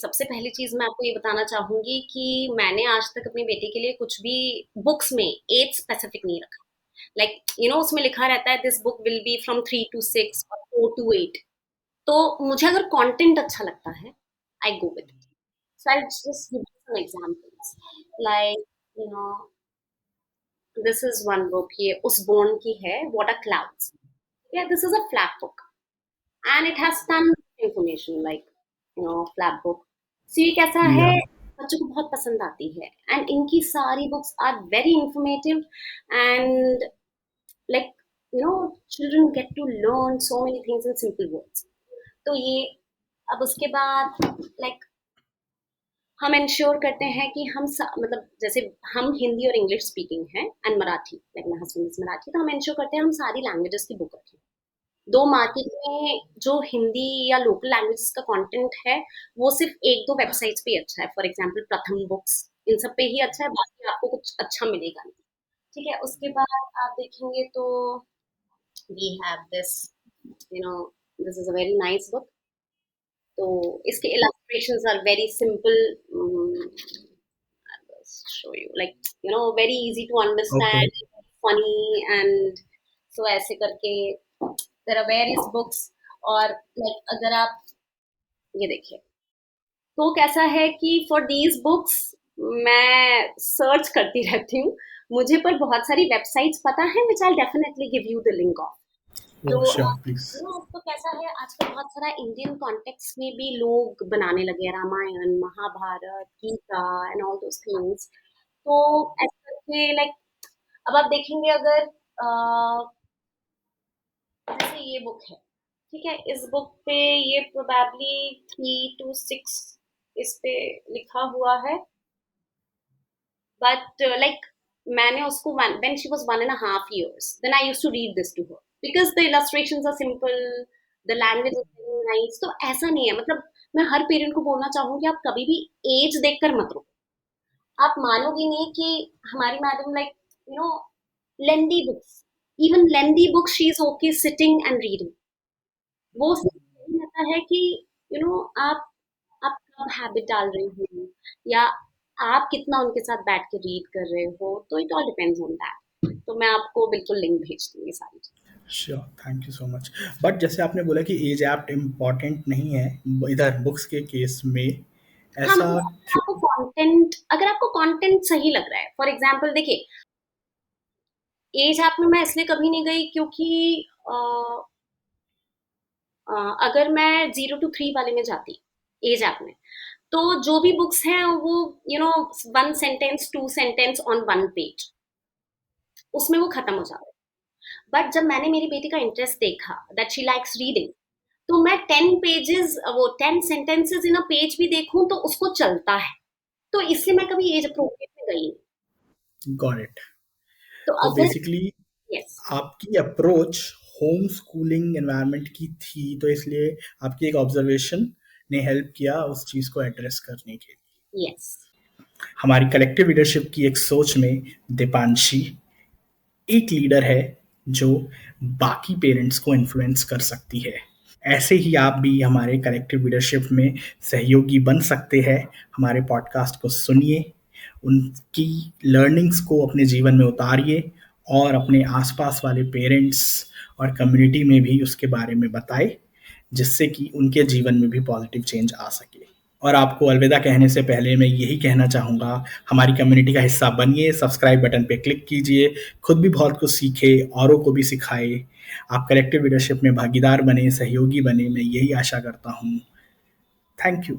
सबसे पहली चीज़ मैं आपको ये बताना चाहूँगी कि मैंने आज तक अपनी बेटी के लिए कुछ भी बुक्स में एज स्पेसिफिक नहीं रखा। लाइक उसमें लिखा रहता है this book will be from 3 to 6 और 4 टू 8। तो मुझे अगर कंटेंट अच्छा लगता है, I go with it. So I just give some examples like you know this is one book, ये उसबोर्न की है, व्हाट आर क्लाउड्स। या this is a flap book and it has ton information like flap book. See कैसा है, या बच्चों को बहुत पसंद आती है एंड इनकी सारी books are very informative and like children get to learn so many things in simple words. तो ये अब उसके बाद लाइक हम इंश्योर करते हैं कि मतलब जैसे हम हिंदी और इंग्लिश स्पीकिंग है and Marathi, like my husband is Marathi, तो हम इंश्योर करते हैं हम सारी लैंग्वेजेस की बुक रखें। दो मार्केट में जो हिंदी या लोकल लैंग्वेजेस का कंटेंट है वो सिर्फ एक दो वेबसाइट्स पे अच्छा है, फॉर एग्जांपल प्रथम बुक्स, इन सब पे ही अच्छा है, बाकी आपको कुछ अच्छा मिलेगा नहीं। ठीक है, उसके बाद आप देखेंगे तो we have this, you know this is a very nice book. तो इसके illustrations are very simple, show you like very easy to okay. understand, funny and so ऐसे करके there are various books। और like अगर आप ये देखिए तो कैसा है कि फॉर दीज बुक्स मैं सर्च करती रहती हूँ, मुझे पर बहुत सारी वेबसाइट्स पता है which I definitely give you the link of. तो ओह श्योर प्लीज। तो कैसा है आजकल बहुत सारा इंडियन कॉन्टेक्स्ट में भी लोग बनाने लगे हैं, Ramayan, Mahabharat, Gita and all those things. तो ऐसे करके लाइक अब आप देखेंगे अगर जैसे ये बुक है, ठीक है, इस बुक पे ये प्रोबेबली 3 to 6 इस पे लिखा हुआ है, बट लाइक मैंने उसको when she was 1.5 years then I used to read this to her because the illustrations are simple, the language is very nice. तो ऐसा नहीं है, मतलब मैं हर पेरेंट को बोलना चाहूंगी आप कभी भी एज देखकर मत रुको। आप मानोगे नहीं कि हमारी madam like you no lengthy books, even lengthy books she is okay sitting and reading. वो सिर्फ यही रहता है कि आप कब हैबिट डाल रहे हो या आप कितना उनके साथ बैठ के रीड कर रहे हो, तो it all depends on that. तो मैं आपको बिल्कुल लिंक भेज दूंगी सारी चीज़। Sure, thank you so much. But जैसे आपने बोला कि एज एप्ट इम्पॉर्टेंट नहीं है इधर बुक्स के केस में, हाँ ऐसा मतलब क्यों? अगर आपको कंटेंट सही लग रहा है, फॉर एग्जांपल देखिए एज ऐप में मैं इसलिए कभी नहीं गई क्योंकि अ, अगर मैं 0 to 3 वाले में जाती एज ऐप में, तो जो भी बुक्स हैं वो one sentence two sentence on one page, उसमें वो खत्म हो जाता है। बट जब मैंने मेरी बेटी का इंटरेस्ट देखा दैट शी लाइक्स रीडिंग, तो मैं 10 पेजेस, वो 10 सेंटेंसेस इन अ पेज भी देखूं तो उसको चलता है। तो इसलिए मैं कभी एज अप्रोप्रिएट में गई नहीं। Got it. तो तो अगर बेसिकली यस, आपकी अप्रोच होम स्कूलिंग एनवायरनमेंट की थी, तो इसलिए आपकी एक ऑब्जर्वेशन ने हेल्प किया उस चीज़ को एड्रेस करने के लिए। यस, हमारी कलेक्टिव लीडरशिप की एक सोच में दीपांशी एक लीडर है जो बाकी पेरेंट्स को इन्फ्लुएंस कर सकती है। ऐसे ही आप भी हमारे कलेक्टिव लीडरशिप में सहयोगी बन सकते हैं। हमारे पॉडकास्ट को सुनिए, उनकी लर्निंग्स को अपने जीवन में उतारिए और अपने आसपास वाले पेरेंट्स और कम्युनिटी में भी उसके बारे में बताएं, जिससे कि उनके जीवन में भी पॉजिटिव चेंज आ सके। और आपको अलविदा कहने से पहले मैं यही कहना चाहूँगा, हमारी कम्युनिटी का हिस्सा बनिए, सब्सक्राइब बटन पे क्लिक कीजिए, खुद भी बहुत कुछ सीखे, औरों को भी सिखाए। आप कलेक्टिव लीडरशिप में भागीदार बने, सहयोगी बने, मैं यही आशा करता हूँ। Thank you.